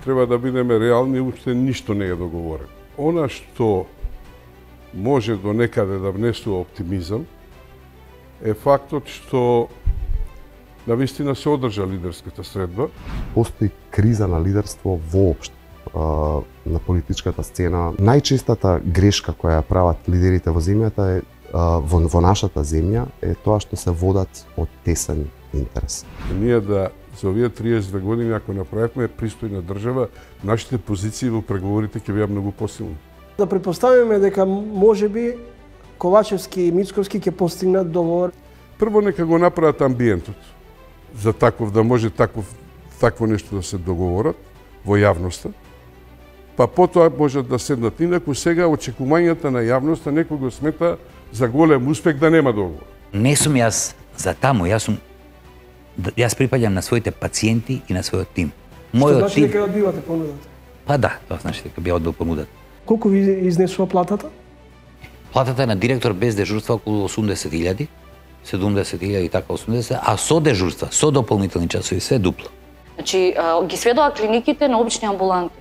треба да бидеме реални, уште ништо не е договорено. Она што може до некаде да внесува оптимизам е фактот што навистина се одржа лидерската средба. Постои криза на лидерство воопшто на политичката сцена. Најчестата грешка која ја прават лидерите во земјата е во нашата земја е тоа што се водат од тесен интерес. Ние за овие 32 години, ако направивме пристојна држава, нашите позиции во преговорите ќе бидат многу посилни. Да претпоставиме дека можеби Ковачевски и Мицковски ќе постигнат договор. Прво нека го направат амбиентот за таков, да може такво нешто да се договорат во јавноста, па потоа можат да седнат. Инаку сега очекувањата на јавноста некој го смета за голем успех да нема договор. Не сум јас за таму, јас припаѓам на своите пациенти и на својот тим. Што значи дека одбивате понудата? Па да, тоа значи дека би одбил понудата. Колку ви изнесува платата? Платата на директор без дежурства околу 80.000, 70.000 и така 80, а со дежурства, со дополнителни часови, све дупло. Значи, ги сведоа клиниките на обични амбуланти.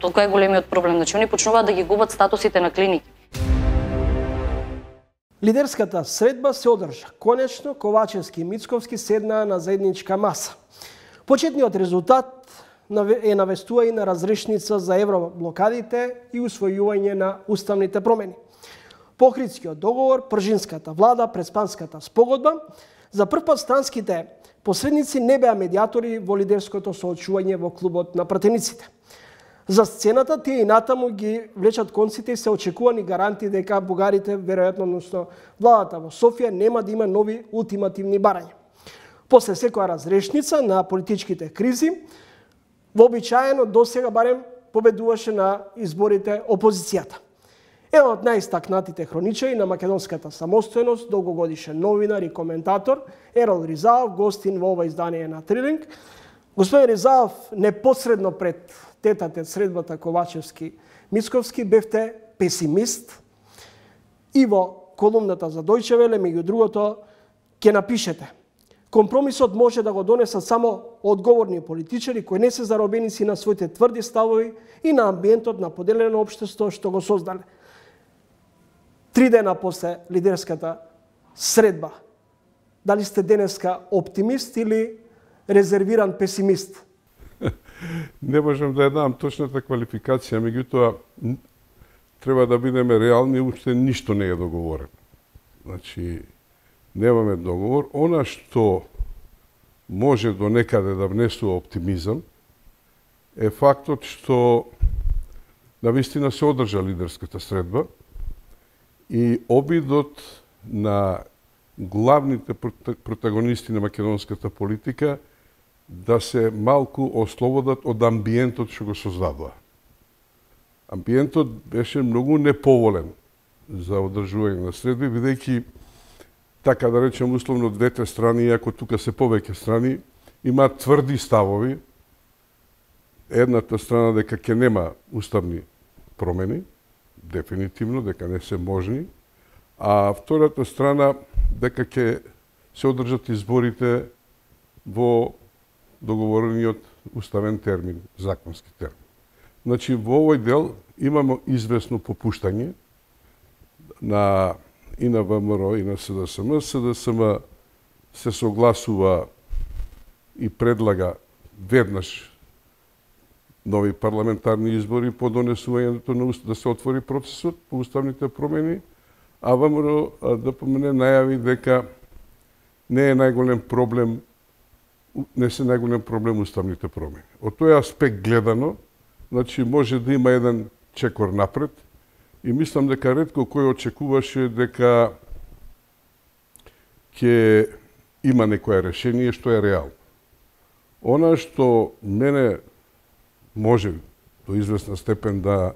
Тоа е големиот проблем. Значи, они почнуваат да ги губат статусите на клиники. Лидерската средба се одржа. Конечно, Ковачевски и Мицковски седнаа на заедничка маса. Почетниот резултат е навестува и на разрешница за евроблокадите и усвојување на уставните промени. По Охридскиот договор, пржинската влада, преспанската спогодба, за прв пат странските посредници не беа медиатори во лидерското соочување во клубот на пратениците. За сцената тие и натаму ги влечат конците и се очекувани гаранти дека бугарите, веројатно, односно владата во Софија, нема да има нови ултимативни барања. После секоја разрешница на политичките кризи, вообичаено досега барем победуваше на изборите опозицијата. Еден од најистакнатите хроничари на македонската самостојност, долгогодишен новинар и коментатор, Ерол Ризаов, гостин во ова издание на Трилинг. Господин Ризаов, непосредно пред тетате средбата Ковачевски-Мицковски бевте песимист и во колумната за Дојче Веле, меѓу другото, ќе напишете: компромисот може да го донесат само одговорни политичари кои не се заробеници на своите тврди ставови и на амбиентот на поделено општество што го создале. 3 дена после лидерската средба, дали сте денеска оптимист или резервиран песимист? Не можам да ја дам точната квалификација, меѓутоа треба да бидеме реални, уште ништо не е договорено. Значи, немаме договор. Она што може до некаде да внесува оптимизам е фактот што навистина се одржа лидерската средба и обидот на главните протагонисти на македонската политика да се малку ослободат од амбиентот што го создадоа. Амбиентот беше многу неповолен за одржување на средби, бидејќи, така да речем условно, двете страни, иако тука се повеќе страни, имаат тврди ставови. Едната страна дека ќе нема уставни промени, дефинитивно, дека не се можни, а втората страна дека ќе се одржат изборите во договорениот уставен термин, законски термин. Значи, во овој дел имаме известно попуштање и на ВМРО и на СДСМ. СДСМ се согласува и предлага веднаш нови парламентарни избори по донесувањето на да се отвори процесот по уставните промени, а ВМРО да помене најави дека не е најголем проблем, не се најголем проблем уставните промени. Од тој аспект гледано, значи може да има еден чекор напред и мислам дека ретко кој очекуваше дека ќе има некое решение што е реално. Она што мене може до известна степен да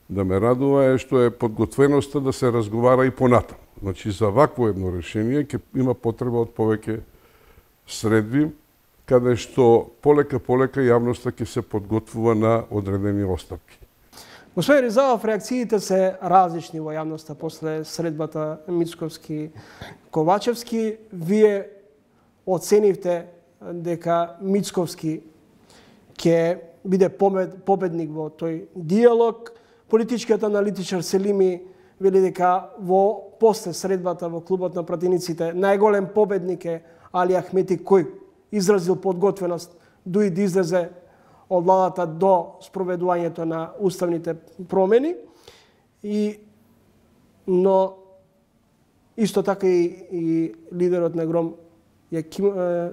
ме радува е што е подготвеноста да се разговара и понатаму. Значи, за вакво едно решение ќе има потреба од повеќе средби, каде што полека јавноста ќе се подготвува на одредени оставки. Господин Ризаов, реакциите се различни во јавноста после средбата Мицковски-Ковачевски. Вие оценивте дека Мицковски ќе биде победник во тој диалог. Политичкиот аналитичар Селими вели дека после средбата во клубот на пратениците најголем победник е Али Ахмети, кој изразил подготвеност дуи да излезе од владата до спроведувањето на уставните промени. Но исто така и лидерот на ГРОМ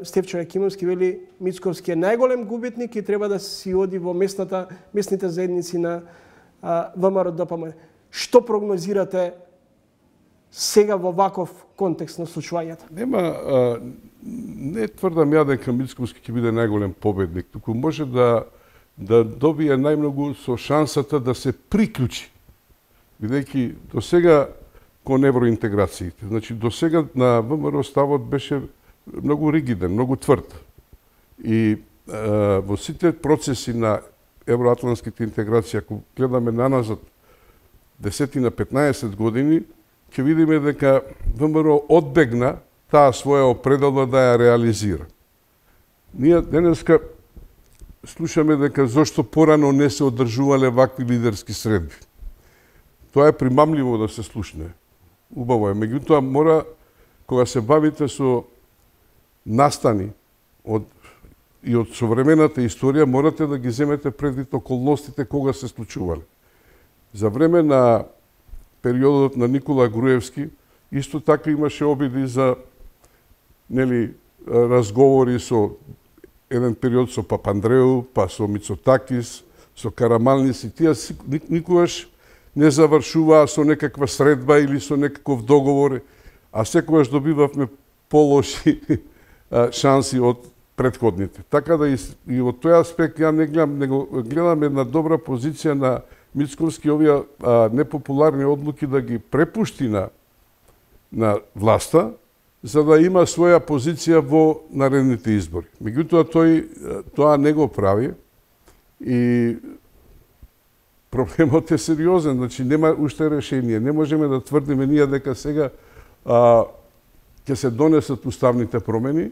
Стефчо Јакимовски вели Мицковски е најголем губитник и треба да си оди во местните заедници на ВМРО ДПМН. Што прогнозирате сега во ваков контекст на случувањата? Не тврдам ја дека Мицковски ќе биде најголем победник, туку може да добие најмногу со шансата да се приклучи, бидејќи до сега кон евроинтеграциите. Значи, до сега на ВМРО ставот беше многу ригиден, многу тврд. И во сите процеси на евроатлантските интеграции, ако гледаме наназад 10-15 години, ќе видиме дека ВМРО одбегна таа своја определба да ја реализира. Ние денеска слушаме дека зошто порано не се одржувале вакви лидерски средби. Тоа е примамливо да се слушне. Убаво е. Меѓутоа, мора, кога се бавите со настани и од современата историја, морате да ги земете предвид околностите кога се случувале. За време на периодот на Никола Груевски, исто така имаше обиди за разговори со еден период со Папандреу, па со Мицотакис, со Караманлис, и тие никогаш не завршуваа со некаква средба или со некаков договор, а секогаш добивавме полоши шанси од претходните. Така да и од тој аспект ја не гледам, него гледам една добра позиција на Мицковски овие непопуларни одлуки да ги препушти на власта, за да има своја позиција во наредните избори. Меѓутоа, тоа не го прави и проблемот е сериозен, значи нема уште решение. Не можеме да тврдиме ние дека сега ќе се донесат уставните промени,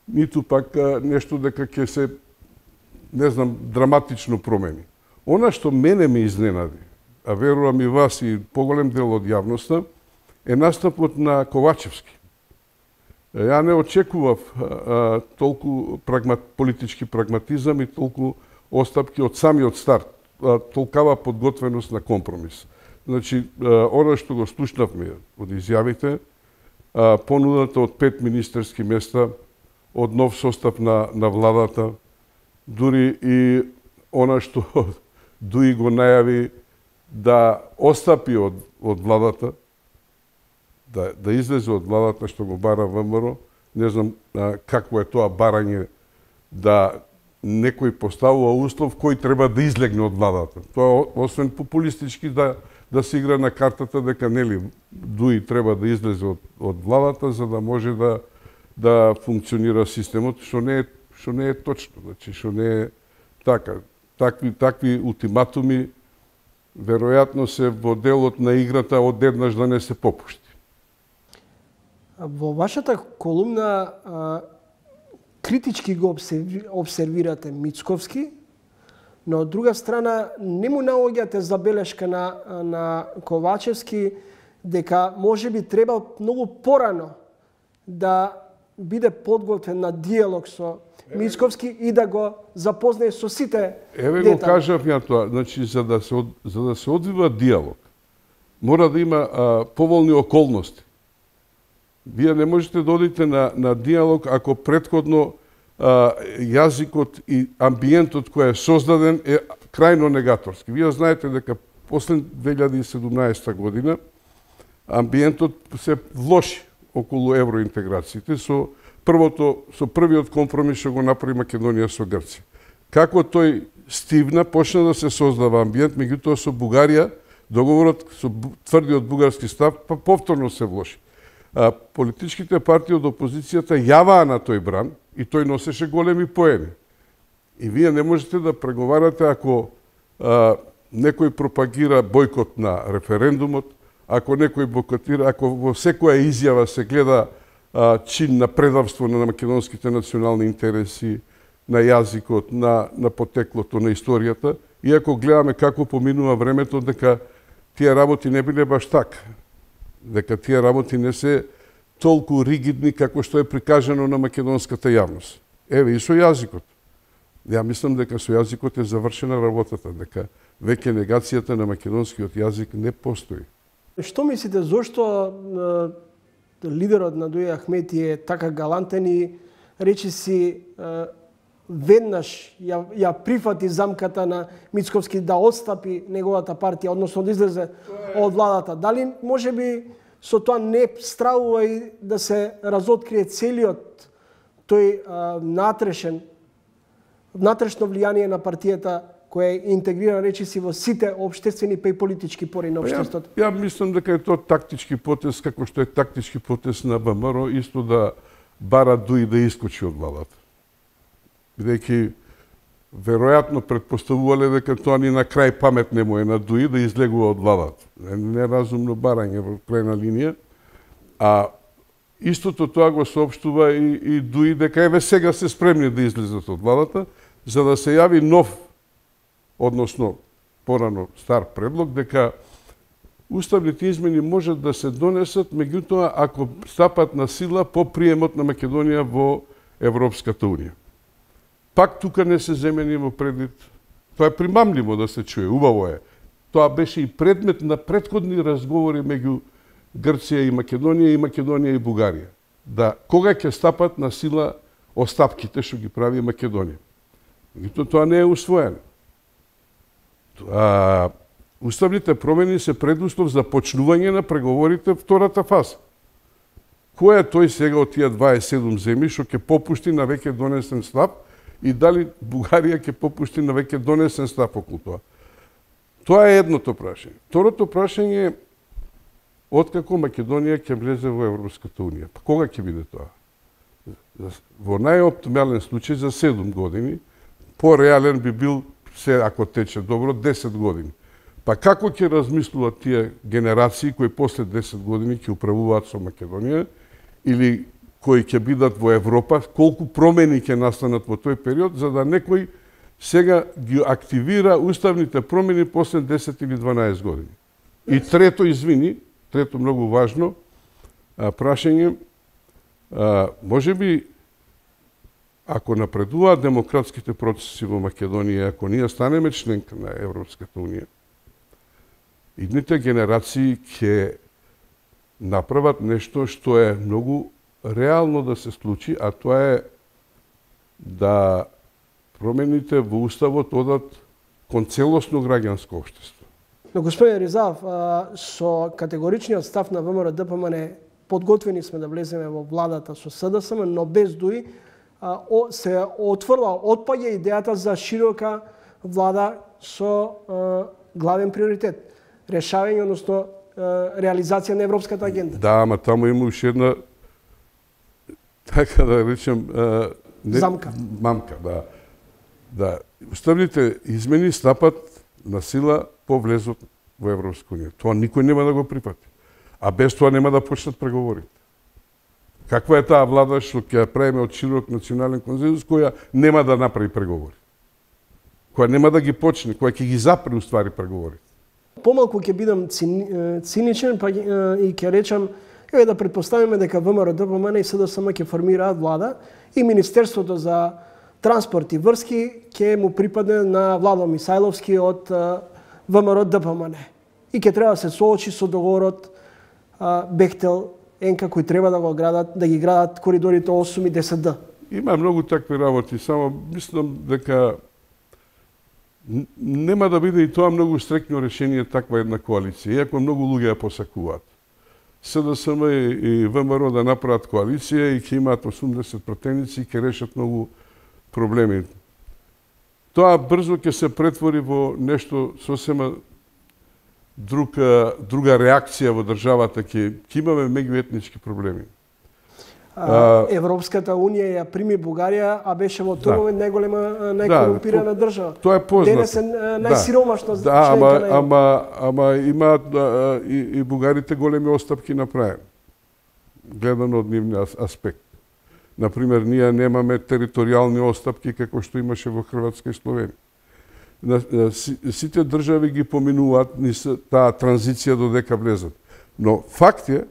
ниту пак нешто дека ќе се, не знам, драматично промени. Она што мене ме изненади, а верувам и вас и поголем дел од јавноста, е настапот на Ковачевски. Ја не очекував толку политички прагматизам и толку остапки од самиот старт, толкава подготвеност на компромис. Значи, оно што го слушнавме од изјавите, понудата од 5 министерски места, од нов состав на владата, дури и она што Дуи го најави да остапи од владата, да излезе од владата што го бара ВМРО. Не знам какво е тоа барање, да некој поставува услов кој треба да излегне од владата. Тоа освен популистички да се игра на картата дека Дуи треба да излезе од владата за да може да функционира системот, што не е точно, значи што не е така. Такви ултиматуми веројатно се во делот на играта одеднаш да не се попушти. Во вашата колумна критички го обсервирате Мицковски, но од друга страна не му наоѓате забелешка на Ковачевски дека можеби треба многу порано да биде подготвен на диалог со Мицковски и да го запознае со сите детали. Го кажав ја тоа, значи за да се одвива диалог, мора да има поволни околности. Вие не можете да одите на диалог ако претходно јазикот и амбиентот кој е создаден е крајно негаторски. Вие знаете дека после 2017 година амбиентот се влоши околу евроинтеграциите со првиот компромис што го направи Македонија со Грција. Како тој стивна, почна да се создава амбиент, меѓутоа со Бугарија, договорот со тврдиот бугарски став, па повторно се влоши. Политичките партии од опозицијата јаваа на тој бран и тој носеше големи поени. И вие не можете да преговарате ако некој пропагира бојкот на референдумот, ако некој бойкотира, ако во секоја изјава се гледа чин на предавство на македонските национални интереси, на јазикот, на потеклото, на историјата, иако гледаме како поминува времето, дека тие работи не биле баш така. Дека тие работи не се толку ригидни како што е прикажано на македонската јавност. Еве и со јазикот. Ја мислам дека со јазикот е завршена работата, дека веќе негацијата на македонскиот јазик не постои. Што мислите, зошто лидерот на Дуј Ахмети е така галантен и речиси веднаш ја прифати замката на Мицковски да отстапи неговата партија, односно да излезе од владата? Дали можеби со тоа не стравува и да се разоткрие целиот тој внатрешно влијание на партијата која е интегрирана речиси во сите општествени па и политички пори на општеството? Ја мислам дека е тоа тактички потез, како што е тактички потез на ВМРО, исто да бара Дуј да искочи од владата. Бидејќи веројатно предпоставувале дека тоа ни на крај памет не му е на Дуј да излегува од владата. Неразумно барање во крајна линија. А истото тоа го соопштува и Дуј дека еве сега се спремни да излезат од владата, за да се јави нов, односно порано стар предлог, дека уставните измени можат да се донесат, меѓутоа ако стапат на сила по приемот на Македонија во Европската Унија. Пак тука не се земени во предвид. Тоа е примамливо да се чуе, убаво е. Тоа беше и предмет на претходни разговори меѓу Грција и Македонија и Бугарија. Да кога ќе стапат на сила остапките што ги прави Македонија. Меѓутоа тоа не е усвоено. Уставните промени се предуслов за почнување на преговорите втората фаза. Кој е тој сега од тие 27 земји што ќе попушти на веќе донесен став и дали Бугарија ќе попушти на веќе донесен став околу тоа? Тоа е едното прашање. Второто прашање е откако Македонија ќе влезе во Европската Унија. Па кога ќе биде тоа? Во најоптимален случај за 7 години, по-реален би бил се ако тече добро 10 години. Па како ќе размислуваат тие генерации кои после 10 години ќе управуваат со Македонија или кои ќе бидат во Европа, колку промени ќе настанат во тој период, за да некој сега ги активира уставните промени после 10 или 12 години. И трето многу важно прашање, можеби ако напредуваат демократските процеси во Македонија, ако ние станеме членка на Европската Унија, идните генерации ќе направат нешто што е многу реално да се случи, а тоа е да промените во Уставот одат кон целосно граѓанско општество. Но господин Ризав, со категоричниот став на ВМРО-ДПМН подготвени сме да влеземе во владата со СДСМ, но без Дуј се отпаѓа идејата за широка влада со главен приоритет решавање, односно реализација на европската агенда. Да, ама таму има уште една, така да речем, мамка, да. Да, уставните измени стапат на сила по влезот во Европска унија. Тоа никој нема да го припати. А без тоа нема да почнат преговорите. Каква е таа влада што ќе правиме од широк национален консензус, која нема да направи преговори? Која нема да ги почне, која ќе ги запре уствари преговори? Помалку ќе бидам циничен, па и ќе речам, еве да претпоставиме дека ВМРО-ДПМН и СДСМ ќе формираат влада и Министерството за транспорт и врски ќе му припадне на Владо Мисајловски од ВМРО-ДПМН. И ќе треба да се соочи со договорот Бехтел Енка кои треба да ги градат коридорите 8 и 10Д. Има многу такви работи, само мислам дека нема да биде и тоа многу стрекно решение таква една коалиција, иако многу луѓе ја посакуваат. СДСМ и ВМРО да направат коалиција и ќе имаат 80 пратеници и ќе решат многу проблеми. Тоа брзо ќе се претвори во нешто сосема друга реакција во државата, ќе имаме меѓуетнички проблеми. Европската унија ја прими Бугарија, а беше во тој момент најкорумпирана држава. Тоа е познато. Денес е најсиромашна членка на Европа. Ама имаат и бугарите големи остапки направени, гледано од нивниот аспект. Например, ние немаме територијални отстапки како што имаше во Хрватска и Словенија. Сите држави ги поминуваат таа транзиција додека влезат. Но факт е,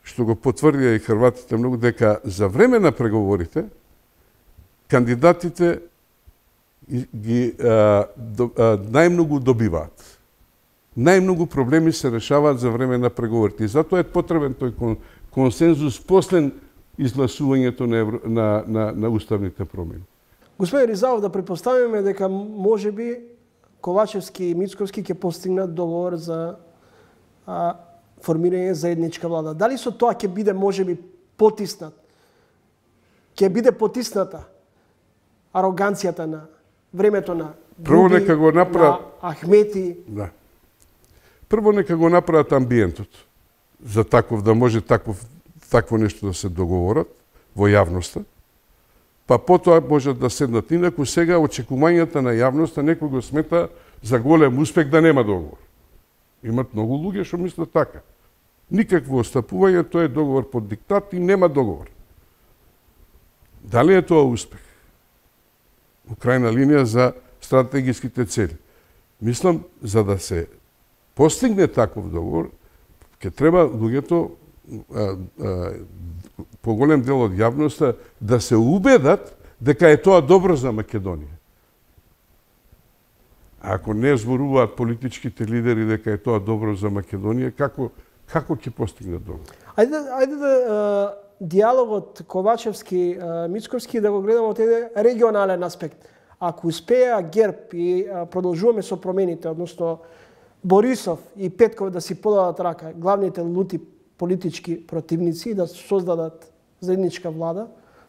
што го потврдија и хрватите многу, дека за време на преговорите, кандидатите ги најмногу добиваат. Најмногу проблеми се решаваат за време на преговорите. И затоа е потребен тој консензус после изгласувањето на уставните промени. Господин Ризалов, да предпоставиме дека можеби Ковачевски и Мицковски ќе постигнат договор за формирање заедничка влада. Дали со тоа ќе биде можеби потиснат? Ќе биде потисната ароганцијата на времето на Прво нека го направат на Ахмети. Да. Прво нека го направат амбиентот за таков, да може такво нешто да се договорат во јавноста. Па потоа можат да седнат. Инаку сега очекувањата на јавноста некој го смета за голем успех да нема договор. Имат многу луѓе што мислат така. Никакво остапување, тоа е договор под диктат и нема договор. Дали е тоа успех? У крајна линија за стратегиските цели. Мислам, за да се постигне таков договор, ќе треба луѓето, поголем дел од јавноста, да се убедат дека е тоа добро за Македонија. А ако не зборуваат политичките лидери дека е тоа добро за Македонија, како ќе постигнат договор? Ајде да диалогот Ковачевски-Мицковски да го гледаме од еден регионален аспект. Ако успеа ГЕРБ и продолжуваме со промените, односно Борисов и Петков да си подадат рака, главните лути политички противници да создадат заедничка влада,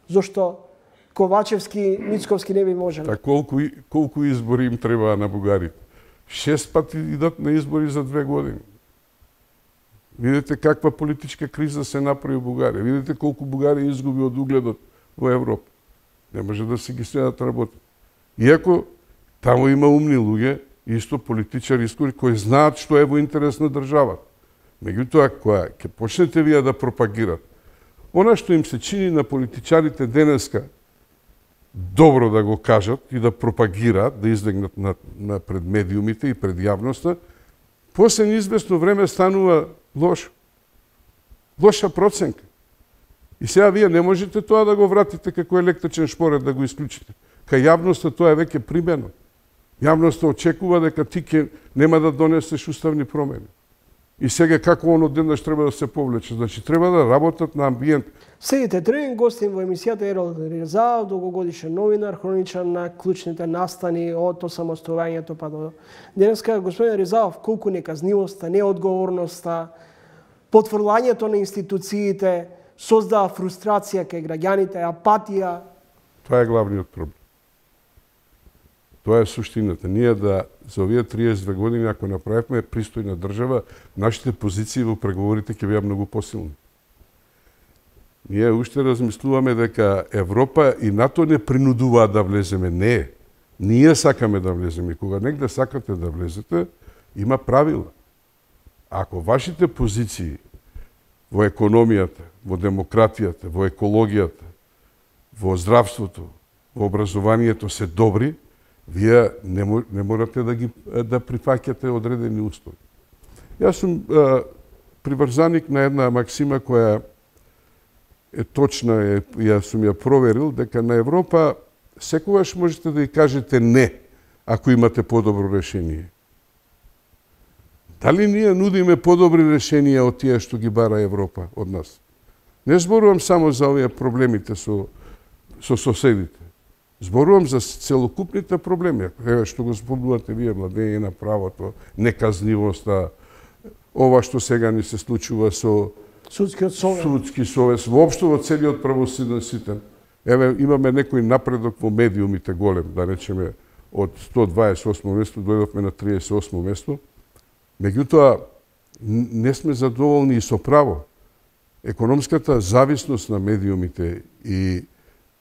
зашто Ковачевски, Мицковски не би можеле. Та колку избори им треба на бугарите? 6 пати идат на избори за 2 години. Видите каква политичка криза се направи во Бугарија. Видите колку Бугарија изгуби од угледот во Европа. Не може да се ги следат работи. Иако таму има умни луѓе, исто политичари кои знаат што е во интерес на државата. Меѓутоа, кога ќе почнете вие да пропагират, она што им се чини на политичарите денеска добро да го кажат и да пропагираат, да излегнат пред медиумите и пред јавноста, после неизвестно време станува лошо. Лоша проценка. И сега вие не можете тоа да го вратите како електричен шпоред, да го исклучите. Кај јавноста тоа е веќе примено. Јавноста очекува дека ти нема да донесеш уставни промени. И сега како он одеднаш треба да се повлече. Значи, треба да работат на амбиент. Следите тренинг, гостин во емисијата Ерол Ризалов, долгогодишен новинар, хроничар на клучните настани од осамостојањето па до денеска. Господин Ризалов, колку неказнивоста, неодговорноста, потврлањето на институциите создава фрустрација кај граѓаните, апатија. Тоа е главниот проблем. Тоа е суштината. Ние за овие 32 години, ако направивме пристојна држава, нашите позиции во преговорите ќе бидат многу посилни. Ние уште размислуваме дека Европа и НАТО не принудуваат да влеземе. Не. Ние сакаме да влеземе. Кога негде сакате да влезете, има правила. Ако вашите позиции во економијата, во демократијата, во екологијата, во здравството, во образованието се добри, вие не морате да прифаќате одредени услови. Јас сум приврзаник на една максима која е точна, јас сум ја проверил, дека на Европа секогаш можете да ја кажете не, ако имате подобро решение. Дали ние нудиме подобри решенија од тие што ги бара Европа од нас? Не зборувам само за овие проблемите со соседите. Зборувам за целокупните проблеми. Еве што го спомнувате вие, владење на правото, неказнивоста, ова што сега ни се случува со судски совест, воопшто во целиот правосуден систем. Еве имаме некој напредок во медиумите голем, да речеме од 128 место дојдовме на 38 место. Меѓутоа не сме задоволни и со право. Економската зависност на медиумите и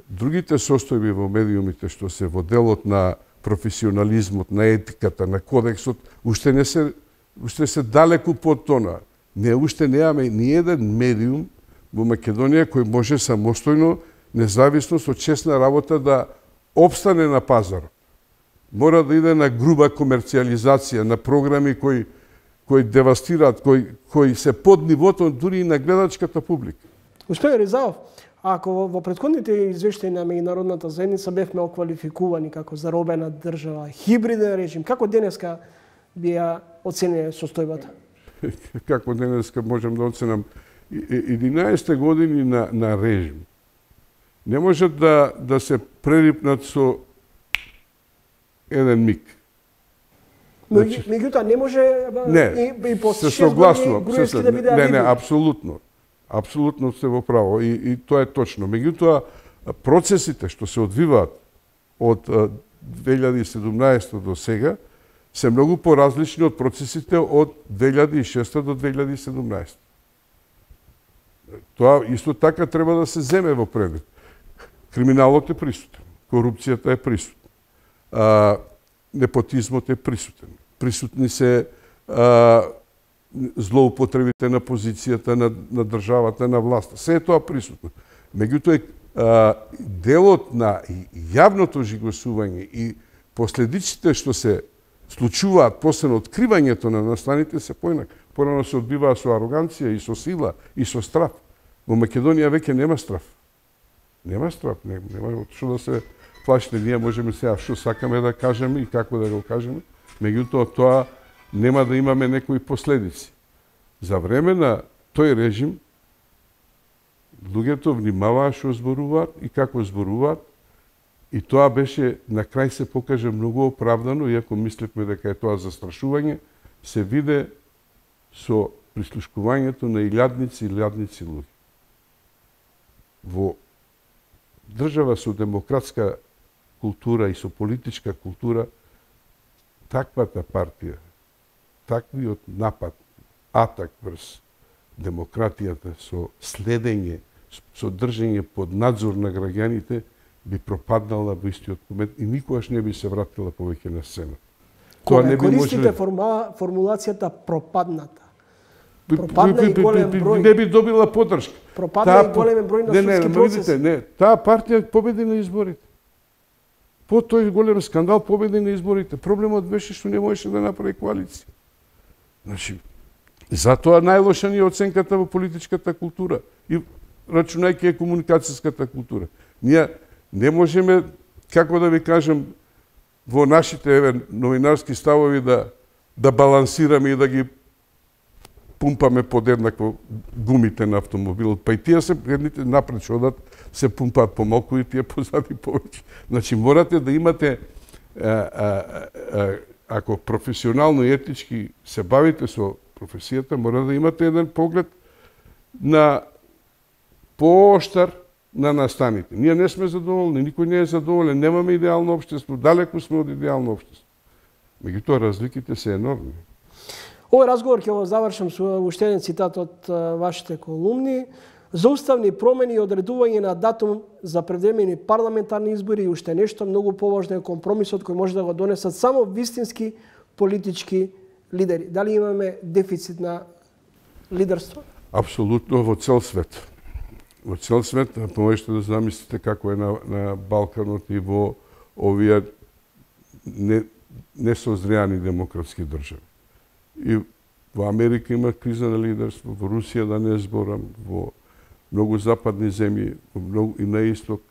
другите состојби во медиумите што се во делот на професионализмот, на етиката, на кодексот, уште се далеку под тона. Ние уште немаме ни еден медиум во Македонија кој може самостојно, независно со честна работа да опстане на пазарот. Мора да иде на груба комерцијализација, на програми кои девастираат, кои се под нивото дури и на гледачката публика. Господин Ризаов, ако во претходните извештаи на меѓународната заедница бевме оквалификувани како заробена држава, хибриден режим, како денеска би ја оцениле состојбата? Како денеска можам да оценам 11 години на режим. Не може да се прерипнат со еден миг. Меѓутоа не може и по 6 години Груевски да биде не, апсолутно. Апсолутно сте во право и тоа е точно. Меѓутоа процесите што се одвиваат од 2017 до сега се многу поразлични од процесите од 2006 до 2017. Тоа исто така треба да се земе во предвид. Криминалот е присутен, корупцијата е присутна, непотизмот е присутен. Присутни се злоупотребите на позицијата на државата, на власта. Се е тоа присутно. Меѓутоа, делот на јавното жигосување и последиците што се случуваат после откривањето на настаните се поинак. Порано се одбиваа со ароганција и со сила и со страф. Во Македонија веќе нема страф. Нема страф, нема што да се плашите. Ние можеме сега што сакаме да кажеме и како да го кажеме. Меѓутоа, тоа нема да имаме некои последици. За време на тој режим, луѓето внимаваа што зборуваат и како зборуваат, и тоа беше, на крај се покаже многу оправдано, иако мислевме дека е тоа застрашување, се виде со прислушкувањето на илјадници и илјадници луѓе. Во држава со демократска култура и со политичка култура, таквата партија, таквиот напад, атак врз демократијата со следење, со држење под надзор на граѓаните, би пропаднала во истиот момент и никогаш не би се вратила повеќе на сцена. Тоа не би користите формулацијата пропадната. Пропадна и голем број. Не би добила поддршка. Пропадна и голем број на судски процеси. Не, таа партија победи на изборите. По тој голем скандал победи на изборите. Проблемот беше што не можеше да направи коалиција. Значи, затоа најлоша ни е оценката во политичката култура и рачунајќи комуникацијската култура. Ние не можеме, како да ви кажем, во нашите новинарски ставови да балансираме и да ги пумпаме подеднакво гумите на автомобилот. Па и тие се едните напред што одат се пумпаат помалку и тие позади повеќе. Значи морате да имате ако професионално и етички се бавите со професијата, мора да имате еден поглед на пооштар на настаните. Ние не сме задоволни, никој не е задоволен, немаме идеално општество, далеку сме од идеално општество. Меѓутоа разликите се енормни. Овој разговор ќе го завршам со уште еден цитат од вашите колумни. За уставни промени и одредување на датум за предвремени парламентарни избори и уште нешто многу поважно е компромисот кој може да го донесат само вистински политички лидери. Дали имаме дефицит на лидерство? Апсолутно во цел свет. Во цел свет, можете да замислите како е на Балканот и во овие несозреани демократски држави. И во Америка има криза на лидерство, во Русија да не зборам, во многу западни земји, и на исток,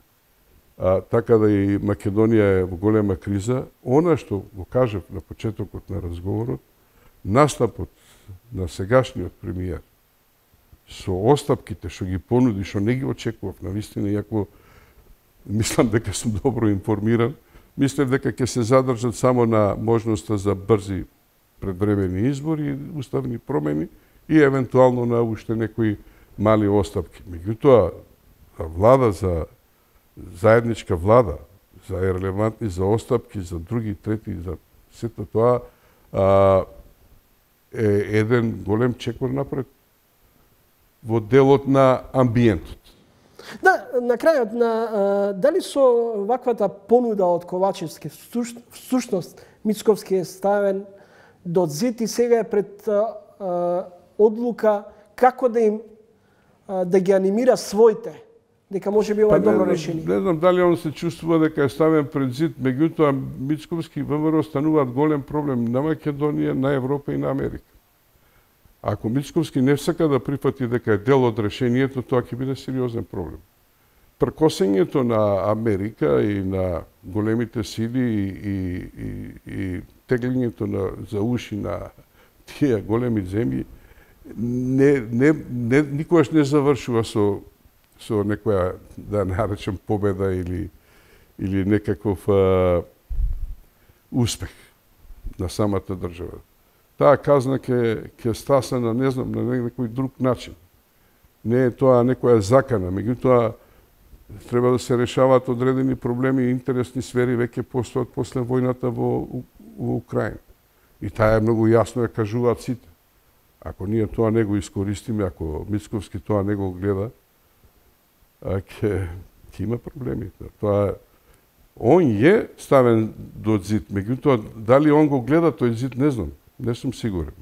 така да и Македонија е во голема криза. Она што го кажав на почетокот на разговорот, настапот на сегашниот премиер со остапките што ги понуди, што не ги очекував навистина, иако мислам дека сум добро информиран, мислев дека ќе се задржат само на можноста за брзи предвремени избори, уставни промени и евентуално на уште некои мали остапки. Меѓутоа, влада за заедничка влада, за релевантни, за остапки, за други, трети, за сето тоа е еден голем чекор напред во делот на амбиентот. Да, на крајот дали со ваквата понуда од Ковачевски всушност Мицковски е ставен до зид и сега е пред одлука како да им да ги анимира своите, дека може би ова е добро решение? Не знам дали он се чувствува дека е ставен пред зид, меѓутоа Мицковски и ВМРО стануваат голем проблем на Македонија, на Европа и на Америка. Ако Мицковски не сака да прифати дека е дел од решението, тоа ќе биде сериозен проблем. Пркосењето на Америка и на големите сили и теглењето за уши на тие големи земји никогаш не завршува со некоја, да наречем, победа или некаков успех на самата држава. Таа казна ќе стаса на, не знам, на некој друг начин. Не е тоа некоја закана, меѓутоа треба да се решаваат одредени проблеми и интересни сфери веќе постојат после војната во Украина. И таа е многу јасно ја кажуваат сите. Ако ние тоа не го искористиме, ако Мицковски тоа не го гледа, ќе има проблеми. Тоа он е ставен до зид, меѓутоа дали он го гледа тој зид, не знам, не сум сигурен.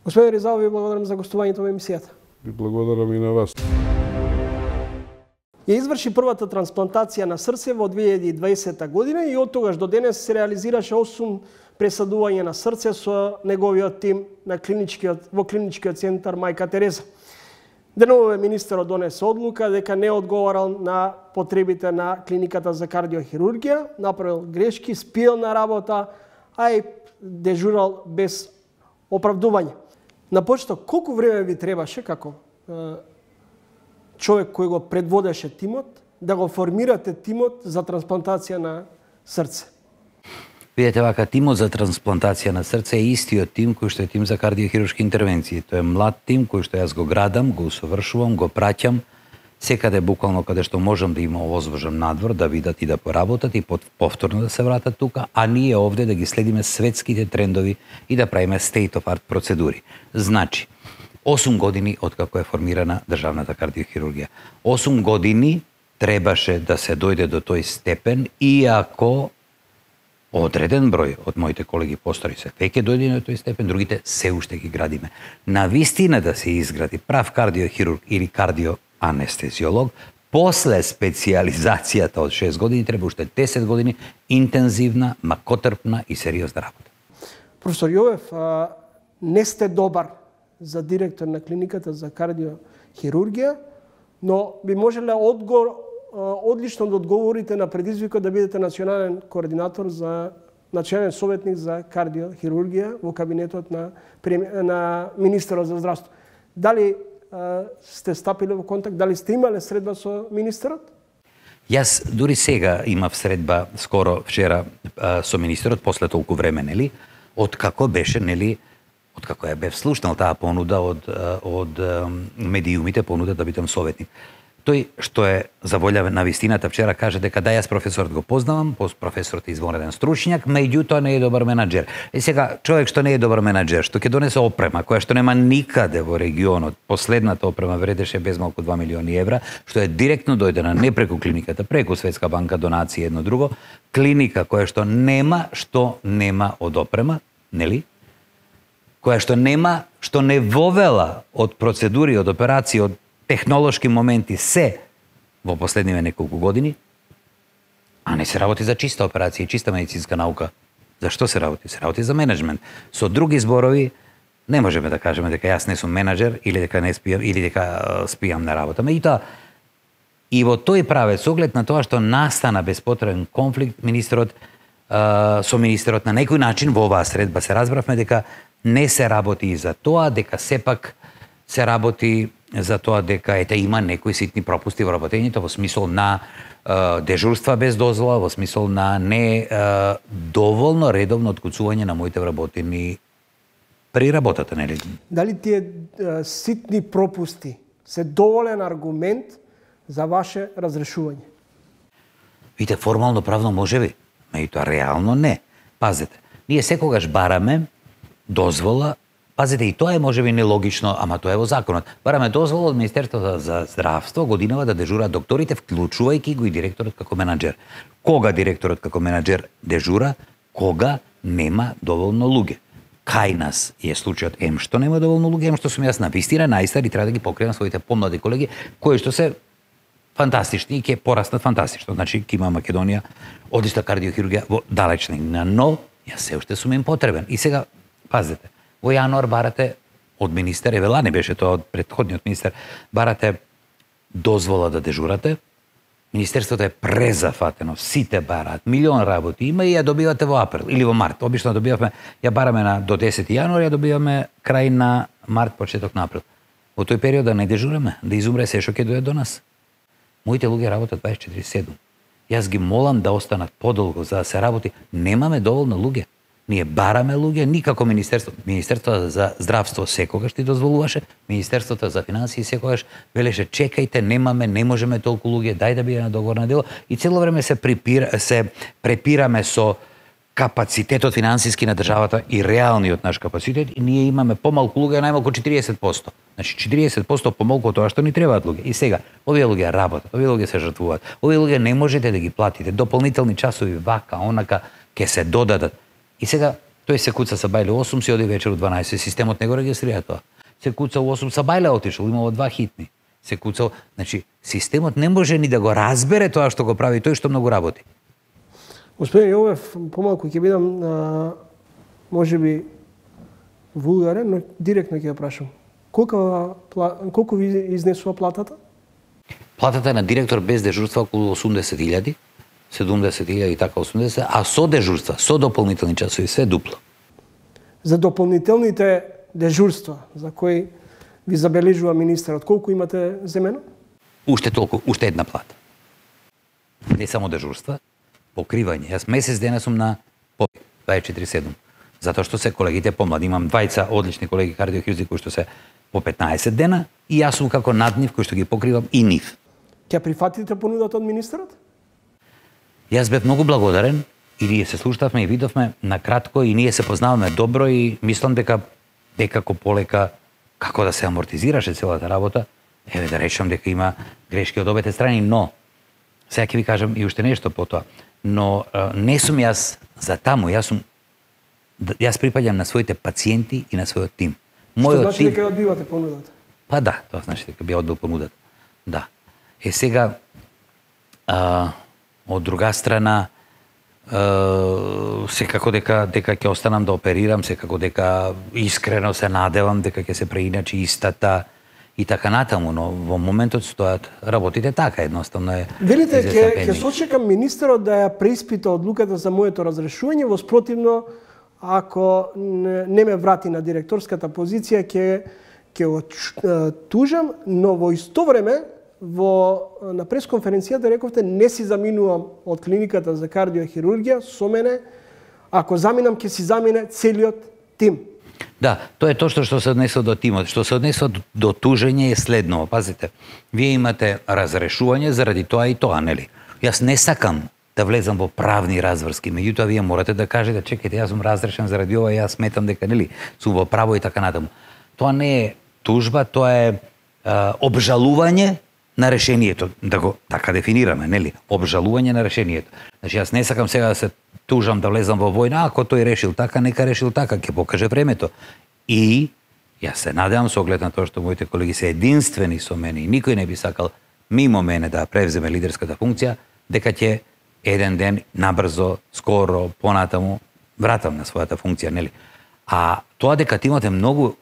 Господин Ризал, ви благодарам за гостувањето во емисијата. Ви благодарам и на вас. Ја изврши првата трансплантација на срце во 2020 година и од тогаш до денес се реализираше 8 пресадување на срце со неговиот тим во клиничкиот центар Мајка Тереза. Денове министерот донесе одлука дека не одговарал на потребите на клиниката за кардиохирургија, направил грешки, спиел на работа, а и дежурал без оправдување. На почеток, колку време ви требаше како човек кој го предводеше тимот, да го формирате тимот за трансплантација на срце? Видете вака, тимот за трансплантација на срце е истиот тим кој што е тим за кардиохируршки интервенции. Тоа е млад тим кој што јас го градам, го усовршувам, го праќам секаде буквално каде што можам да има овозвржам надвор, да видат и да поработат и повторно да се вратат тука, а ние овде да ги следиме светските трендови и да правиме state of art процедури. Значи, 8 години откако е формирана државната кардиохирургија. 8 години требаше да се дојде до тој степен, иако одреден број од моите колеги постари се веќе дојде на тој степен, другите се уште ги градиме. На вистина да се изгради прав кардиохирург или кардиоанестезиолог, после специализацијата од 6 години треба уште 10 години интензивна, макотрпна и сериозна работа. Професор Јовев, не сте добар за директор на клиниката за кардиохирургија, но би можеле одлично да одговорите на предизвикот да бидете национален координатор национален советник за кардиохирургија во кабинетот на министерот за здравство. Дали сте стапиле во контакт, дали сте имале средба со министерот? Јас дури сега имав средба скоро вчера со министерот после толку време, нели? Откако беше, нели, откако ја бев слушнал таа понуда од медиумите, понуда да бидам советник. Тој што е за волја на вистината вчера каже дека да, јас професорот го познавам, професорот е извонреден стручњак, меѓутоа не е добар менаџер. И сега човек што не е добар менаџер, што ќе донесе опрема која што нема никаде во регионот, последната опрема вредеше безмалку 2 милиони евра, што е директно дојдена не преку клиниката, преку Светска банка, донации едно друго, клиника која што нема од опрема, нели? Која што не вовела од процедури, од операции, од технолошки моменти се во последниве неколку години, а не се работи за чиста операција, чиста медицинска наука. Зашто се работи? Се работи за менеджмент. Со други зборови, не можеме да кажеме дека јас не сум менаџер или дека не спијам или дека спијам на работа. Меѓутоа, и во тој правец, оглед на тоа што настана безпотребен конфликт, со министерот на некој начин во оваа средба се разбравме дека не се работи за тоа, дека сепак се работи за тоа дека има некои ситни пропусти во работењето, во смисол на дежурства без дозвола, во смисол на не доволно редовно откуцување на моите вработени при работата, нели? Дали тие ситни пропусти се доволен аргумент за ваше разрешување? Видите, формално правно можеби, меѓутоа реално не. Пазете, ние секогаш бараме дозвола. Пазите, и тоа е можеби нелогично, ама тоа е во законот. Бараме дозвола од Министерството за здравство годинава да дежурат докторите, вклучувајќи го и директорот како менаџер. Кога директорот како менаџер дежура? Кога нема доволно луѓе. кај нас е случајот ем што нема доволно луѓе, ем што сум јас навистина најстар и треба да ги покривам своите помлади колеги кои што се фантастични и ќе пораснат фантастично. Значи ќе има Македонија одишта кардиохирургија во далечна иднина, но јас се уште сум им потребен. И сега пазете, во јануар барате од министер, Евела не беше тоа од претходниот министер, барате дозвола да дежурате. Министерството е презафатено, сите бараат, милион работи има и ја добивате во април или во март. Обично добиваме, ја бараме до 10 јануар, ја добиваме крај на март, почеток на април. Во тој период да не дежураме, да изумре се што ќе дојде до нас. Моите луѓе работат 24/7. Јас ги молам да останат подолго за да се работи. Немаме доволно луѓе. Ние бараме луѓе, никако Министерството за здравство секогаш ти дозволуваше, Министерството за финансии секогаш велеше чекајте, немаме, не можеме толку луѓе, дај да биде на договор на дело и цело време се препираме со капацитетот финансиски на државата и реалниот наш капацитет и ние имаме помалку луѓе, најмалку 40%. Значи 40% помалку од тоа што ни требаат луѓе. И сега, овие луѓе работат, овие луѓе се жртвуваат. Овие луѓе не можете да ги платите, дополнителни часови вака, онака ќе се додадат. И сега тој се куца са бајле 8, се оди вечер у 12, системот не го регистрира тоа. Се куца у 8, са бајле отишол, имало 2 хитни. Се куцал, значи системот не може ни да го разбере тоа што го прави тој што многу работи. Господин Јовев, помалку ќе бидам можеби вулгарен, но директно ќе ја прашам. Колку ви изнесува платата? Платата на директор без дежурства околу 80.000. 70.000 и така 80, а со дежурства, со дополнителни часови, се дупло. За дополнителните дежурства, за кои ви забележува министерот, колку имате земено? Уште толку, уште една плата. Не само дежурства, покривање. Јас месец дена сум на 24/7. Затоа што се колегите помлади. Имам двајца одлични колеги кардиохирурзи кои што се по 15 дена и јас сум како над нив кој што ги покривам и нив. Ќе прифатите понудата од министерот? Јас бев многу благодарен и ние се слушавме и видовме на кратко и ние се познаваме добро и мислам дека некако полека како да се амортизираше целата работа, еве да речам дека има грешки од обете страни, но сега ќе ви кажам и уште нешто по тоа. Но не сум јас за таму, јас припаѓам на своите пациенти и на својот тим. Што значи дека одбивате понудата? Па да, тоа значи дека би одбил понудата. Да. Сега од друга страна, секако дека ќе останам да оперирам, секако дека искрено се надевам дека ќе се преиначи истата и така натаму, но во моментот стојат работите така, едноставно е. Велите ќе сочекам министерот да ја преиспита одлуката за моето разрешување, во спротивно ако не ме врати на директорската позиција ќе го тужам, но во исто време на пресконференцијата рековте не си заминувам од клиниката за кардиохирургија, со мене ако заминам ќе си замине целиот тим. Да, тоа е тоа што се однесува до тимот. Што се однесува до тужење е следново. Пазите, вие имате разрешување заради тоа и тоа, нели? Јас не сакам да влезам во правни разврски, меѓутоа вие морате да кажете, чекајте, јас сум разрешен заради ова, јас сметам дека, нели, сум во право и така натаму. Тоа не е тужба, тоа е обжалување на решението, да го така дефинираме, нели? Обжалување на решението. Значи јас не сакам сега да се тужам да влезам во војна, ако тој решил така, нека решил така, ќе покаже времето. И јас се надевам со оглед на тоа што моите колеги се единствени со мене и никој не би сакал мимо мене да превземе лидерската функција, дека ќе еден ден набрзо, скоро, понатаму вратам на својата функција, нели? А тоа дека тимот е многу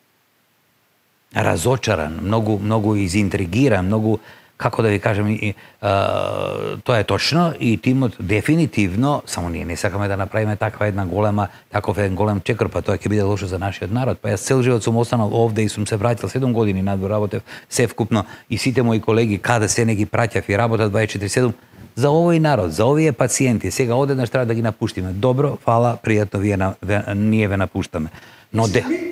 разочаран, многу изинтригиран, многу, како да ви кажем, тоа е точно и тимот дефинитивно, само ние не сакаме да направиме таков еден голем чекор, па тоа ќе биде лошо за нашиот народ. Па јас цел живот сум останал овде и сум се враќал 7 години надвор работев се вкупно и сите мои колеги каде се не ги праќав и работат 24/7 за овој народ, за овие пациенти. Сега одеднаш треба да ги напуштиме. Добро, фала, пријатно, ние ве напуштаме. Но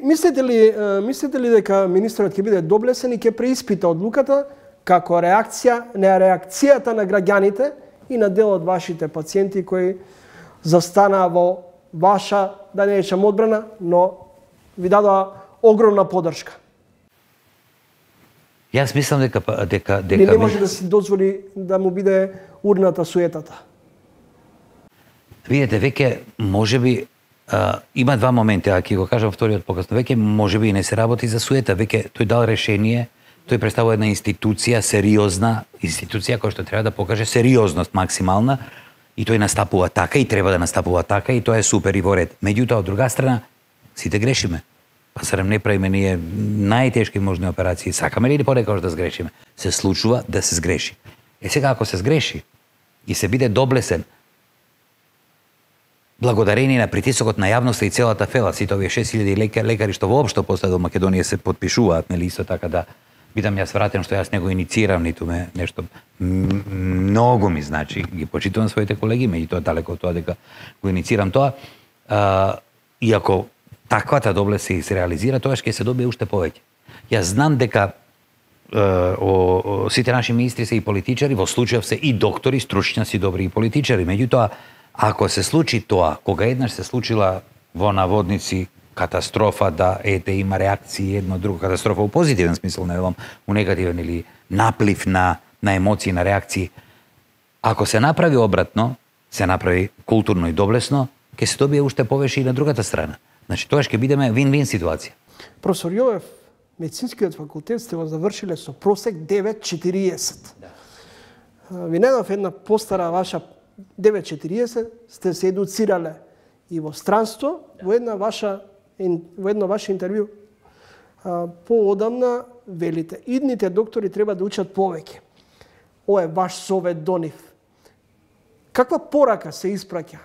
мислите ли дека министерот ќе биде доблесен и ќе преиспита одлуката како реакција на реакцијата на граѓаните и на дел од вашите пациенти кои застанаа во ваша, да не речам одбрана, но ви дадоа огромна подршка? Јас мислам дека не може да си дозволи да му биде урната суетата. Видете, веќе можеби Има два момента, а ќе го кажам вториот покасно. Веќе можеби и не се работи за суета, веќе тој дал решение, тој представува една институција, сериозна институција која што треба да покаже сериозност максимална и тој настапува така и треба да настапува така и тоа е супер и во ред. Меѓутоа, од друга страна, сите грешиме. Па зарем не правиме ние најтешки можни операции, сакаме ли понекогаш да сгрешиме? Се случува да се сгреши. Сега ако се сгреши и се биде доблесен, благодарение на притисокот на јавноста и целата фела, сите овие 6000 лекари што воопшто после до Македонија се потпишуваат, нели исто така да бидам јас вратен што јас не го иницирам, ниту ме нешто многу ми значи, ги почитувам своите колеги, меѓутоа далеко од тоа дека го иницирам тоа. И ако таквата доблест се реализира, тоа ќе се добие уште повеќе. Јас знам дека сите наши министри се и политичари, во случајов се и доктори, стручњаци, добри и политичари. Меѓутоа, ако се случи тоа, кога еднаш се случила во наводници катастрофа, да има реакции едно друго, катастрофа у позитивен смисол, не велам у негативен или наплив на емоции, на реакции. Ако се направи обратно, се направи културно и доблесно, ќе се добие уште повеќе и на другата страна. Значи, тоа ќе бидеме вин-вин ситуација. Професор Јовев, медицинскиот факултет сте го завршиле со просек 9.40. Ви најдов една постара ваша 9.40, сте се едуцирале и во странство, во едно ваше интервју поодамна велите, идните доктори треба да учат повеќе. Ова е ваш совет до нив. Каква порака се испраќа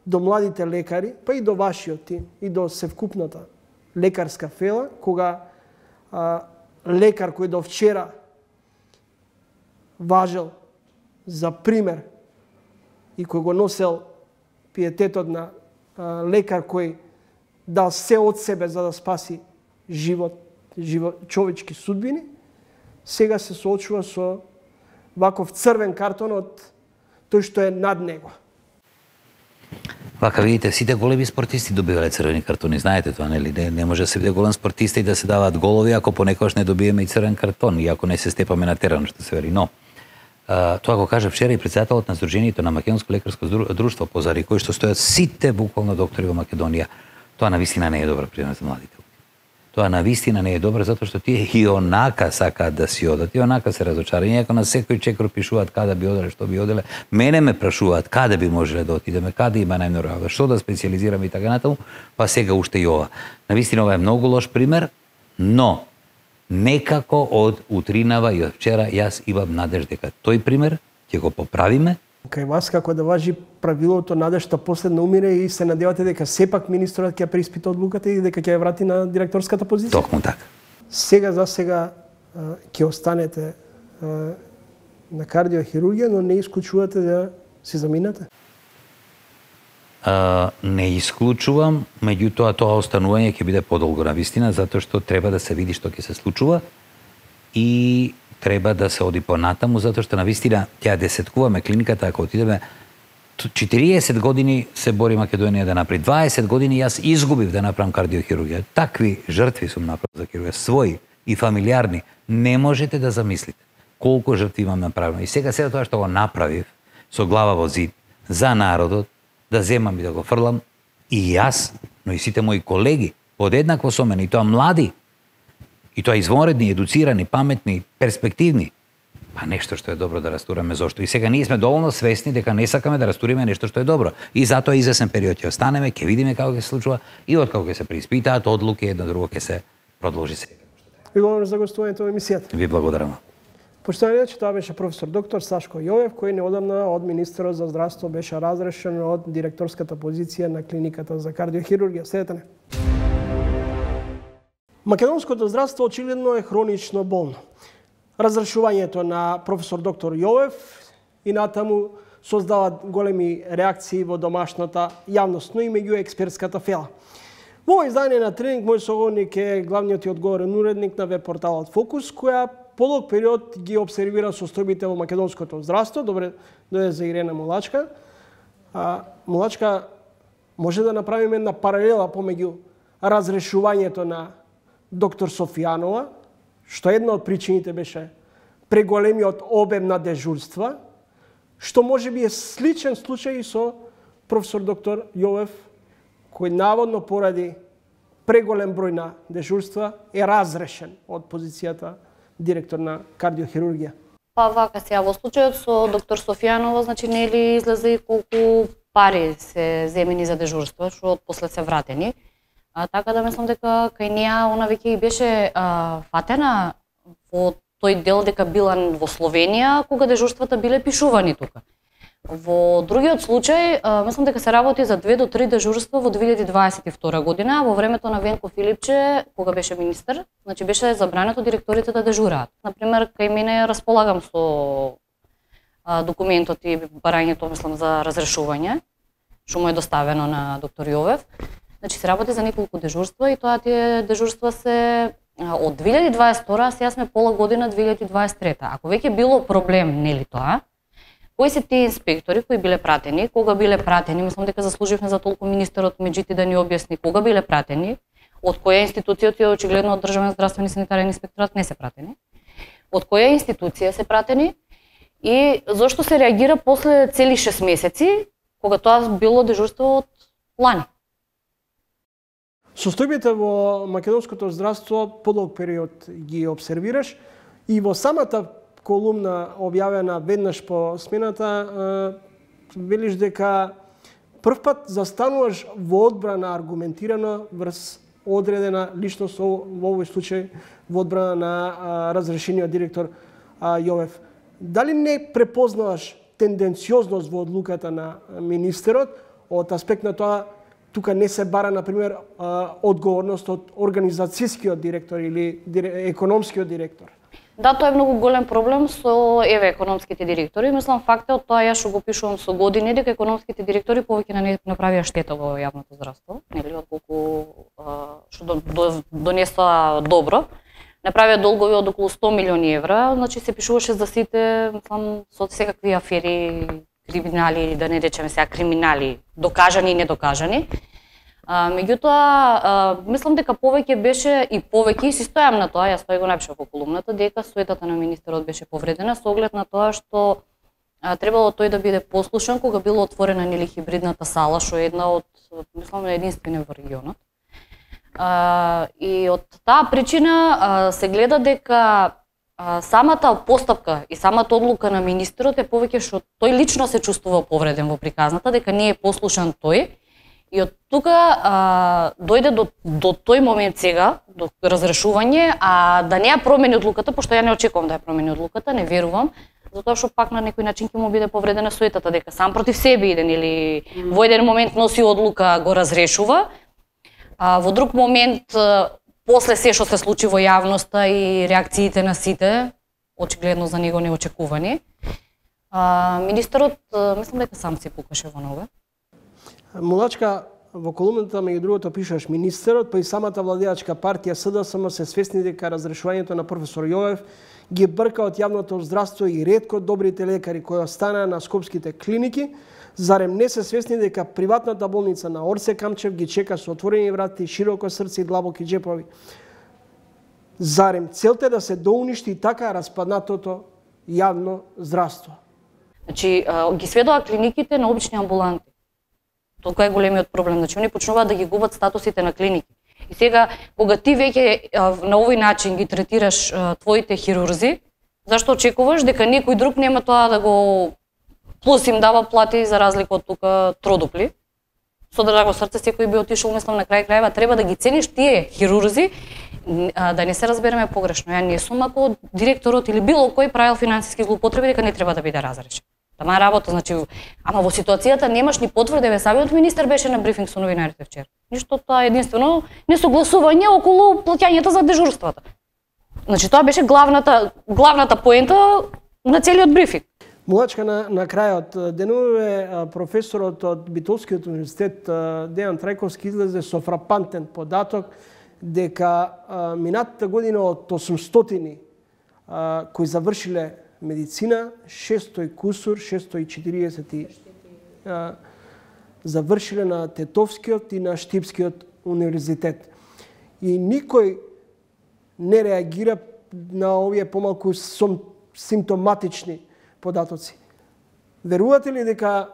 до младите лекари, па и до вашиот тим, и до севкупната лекарска фела, кога лекар кој до вчера важел за пример и кој го носел пиететот на лекар кој дал се од себе за да спаси човечки судбини, сега се соочува со ваков црвен картон од тој што е над него. Вака видите, сите големи спортисти добивале црвени картони, знаете тоа, нели? Не може да се биде голем спортиста и да се даваат голови ако понекогаш не добиеме и црвен картон, и ако не се степаме на терен, што се вери. Но тоа го кажа вчера и претседателот на Сдруженијето на Македонско лекарско друштво, позади кој што стојат сите буквално доктори во Македонија. Тоа навистина не е добра пример за младите. Тоа навистина не е добро затоа што тие и онака сакаат да си одат, и онака се разочарани. Ако на секој чекор пишуваат каде би оделе, што би оделе, мене ме прашуваат каде би можеле да отидеме, каде има најмногу работа, што да специализираме и така натаму, па сега уште и ова. Навистина ова е многу лош пример, но некако од утринава и од вчера јас имам надеж дека тој пример ќе го поправиме. Кај вас како да важи правилото надежта последно умире и се надевате дека сепак министерот ќе преиспита одлуката и дека ќе ја врати на директорската позиција? Токму така. Сега за сега ќе останете на кардиохирургија, но не исклучувате да се заминете? Не исклучувам, меѓутоа тоа останување ќе биде подолго навистина, затоа што треба да се види што ќе се случува и треба да се оди понатаму, затоа што навистина ќе десеткуваме клиниката, ако отидеме 40 години се бори Македонија да направи. 20 години јас изгубив да направам кардиохирургија. Такви жртви сум направил за хирургија, своји и фамилиарни. Не можете да замислите колку жртви имам направено. И сега тоа што го направив со глава во зид за народот, да земам и да го фрлам и јас, но и сите мои колеги подеднакво со мене, и тоа млади, и тоа извонредни, едуцирани, паметни, перспективни. Па нешто што е добро да растураме, зошто? И сега ние сме доволно свесни дека не сакаме да растуриме нешто што е добро. И затоа извесен период ќе останеме, ќе видиме како ќе се случува и откако ќе се преиспитаат одлуки, едно друго ќе се продолжи сега. Ви благодарам за гостувањето во емисијата. Ви благодарам. Поштовани че тоа беше професор доктор Сашко Јовев, кој неодамна од министерот за здравство беше разрешен од директорската позиција на клиниката за кардиохирургија. Следете не. Македонското здравство очигледно е хронично болно. Разрешувањето на професор доктор Јовев и натаму создава големи реакции во домашната јавност, но и меѓу експертската фела. Во ово издание на Тренинг мој соговорник е главниот и одговорен уредник на веб порталот Фокус, која подолг период ги обсервира состојбите во македонското здравство. Добре дојде за Ирена Мулачка. Мулачка, може да направиме една паралела помеѓу разрешувањето на доктор Софијанова, што една од причините беше преголемиот обем на дежурства, што може би е сличен случај со професор доктор Јовев, кој наводно поради преголем број на дежурства е разрешен од позицијата директор на кардиохирургија? Па вака сега во случајот со доктор Софијанова, значи нели излезе и колку пари се земени за дежурство, што после се вратени. Така да мислам дека кај неа она веќе и беше фатена во тој дел дека била во Словенија кога дежурствата биле пишувани тука. Во другиот случај, мислам дека се работи за 2 до 3 дежурства во 2022 година, во времето на Венко Филипче, кога беше министер, значи беше забрането директорите да дежураат. Например, кај мене располагам со документот и барањето, мислам, за разрешување, што му е доставено на доктор Јовев. Значи се работи за неколку дежурства и тоа тие дежурства се од 2022, а сега сме пола година 2023. Ако веќе било проблем, нели тоа, кои се тие инспектори кои биле пратени, кога биле пратени, мислам дека заслуживме за толку министерот Меджити да ни објасни кога биле пратени, од која институција, тие очигледно од Државен здравствен и санитарен инспекторат не се пратени, од која институција се пратени и зошто се реагира после цели 6 месеци, кога тоа било дежурство од лани. Состојбите во македонското здравство подолг период ги обсервираш и во самата колумна објавена веднаш по смената велиш дека прв пат застануваш во одбрана аргументирано врз одредена личност, во овој случај во одбрана на разрешениот директор Јовев. Дали не препознаваш тенденциозност во одлуката на министерот од аспект на тоа тука не се бара, например, одговорност од организацијскиот директор или економскиот директор? Да, тоа е многу голем проблем со економските директори. Мислам, фактот тоа ја што го пишувам со години, дека економските директори повеќе направија штета во јавното здравство, нели, отколку што донесоа добро. Направија долгови од околу 100 милиони евра, значи се пишуваше за сите, мислам, со секакви афери, криминали, да не речеме сега криминали, докажани и недокажани. Меѓутоа, мислам дека повеќе беше и повеќе, и си стојам на тоа, јас тоа го напишав во колумната, дека суетата на министерот беше повредена со оглед на тоа што требало тој да биде послушан кога било отворена нели хибридната сала, што е една од, мислам, единствена во регионот. И од таа причина се гледа дека самата постапка и самата одлука на министерот е повеќе што тој лично се чувствува повреден во приказната, дека не е послушан тој. И од тука дојде до тој момент сега, до разрешување, а да не ја промени одлуката, пошто ја не очекувам да ја промени одлуката, не верувам, затоа што пак на некој начин ќе му биде повредена суетата, дека сам против себе иден или во еден момент носи одлука, го разрешува, во друг момент, после се што се случи во јавноста и реакциите на сите, очигледно за него неочекувани, министерот, мислам дека сам се пукаше во нога. Мулачка, во колумната меѓу другото пишеш министерот, па и самата владеачка партија СДСМ се свесни дека разрешувањето на професор Јовев ги брка од јавното здравство и ретко добрите лекари кои останаа на скопските клиники, зарем не се свесни дека приватната болница на Орсе Камчев ги чека со отворени врати, широко срце и длабоки џепови. Зарем целта е да се доуништи така распаднатото јавно здравство? Значи, ги сведоа клиниките на обични амбуланти. Тоа е големиот проблем. Значи, они почнуваат да ги губат статусите на клиники. И сега, кога ти веќе на овој начин ги третираш твоите хирурзи, зашто очекуваш дека некој друг нема тоа да го плюс им дава плати за разлика од тука тродупли? Со драго срце секој би отишол, мислам, на крај крајва, треба да ги цениш тие хирурзи, да не се разбереме погрешно. Ја не сум ако директорот или било кој правил финансиски злоупотреби дека не треба да биде разрешен. Тама работа, значи, ама во ситуацијата немаш ни потврда, самиот министер беше на брифинг со новинарите вчера. Ништо, тоа единствено несогласување околу плаќањето за дежурствата. Значи, тоа беше главната поента на целиот брифинг. Мулачка, на крајот денуве професорот од Битолскиот универзитет Дејан Трајковски излезе со фрапантен податок дека минатата година од 800 кои завршиле медицина, 640 завршиле на Тетовскиот и на Штипскиот универзитет. И никој не реагира на овие помалку симптоматични податоци. Верувате ли дека